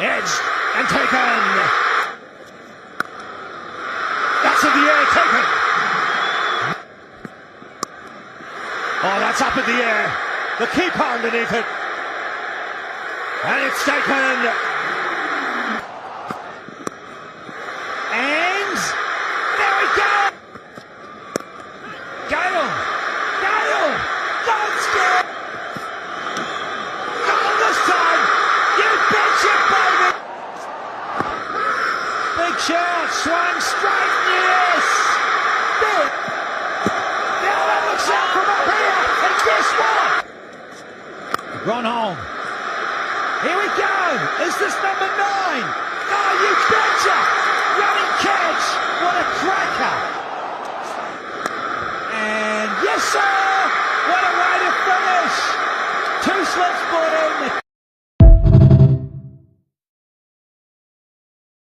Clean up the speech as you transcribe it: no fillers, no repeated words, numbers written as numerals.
Edged and taken. That's in the air, taken. Oh, that's up in the air. The keeper underneath it. And it's taken. And there we go. Gale. Don't score. Goal this time. You betcha, baby. Big shot, swung straight. Yes. There. Now that looks out from up here. And guess what? Run home. Here we go. Is this number 9? Oh, you betcha. Running catch. What a cracker. And yes, sir. What a way to finish. 2 slips brought in.